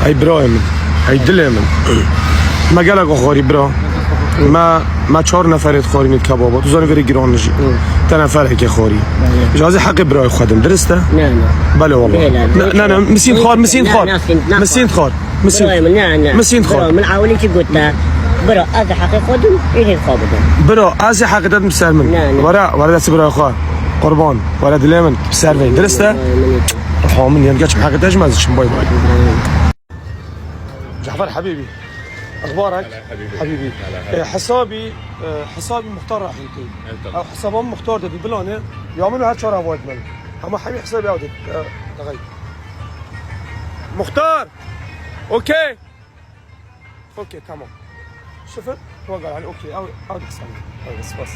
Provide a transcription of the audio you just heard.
هاي برايم هاي دلمن ما قالك اخوري برا ما 4 نفر خورين الكبابات وزاني فري جران نجي تنفر هيك خوري جازي حق براي خدم درسته؟ لا بله والله لا مسين خار مسين خار من عاولي قلت برا هذا حق خدم إيه الخابطة برا هذا حق داد مسلمن ورا دس براي خار قربان ولا دلمن بسرفي درسته؟ حامل يعني قاش بحق تجمز باي باي جعفر حبيبي اخبارك حبيبي حسابي مختار راح ينتهي او حسابهم مختار ده بالبلانه يعملوا هاد شهر افواد من اما حبيبي حسابي عودت دغاي مختار اوكي تمام شفت هو قال يعني اوكي او حسابي بس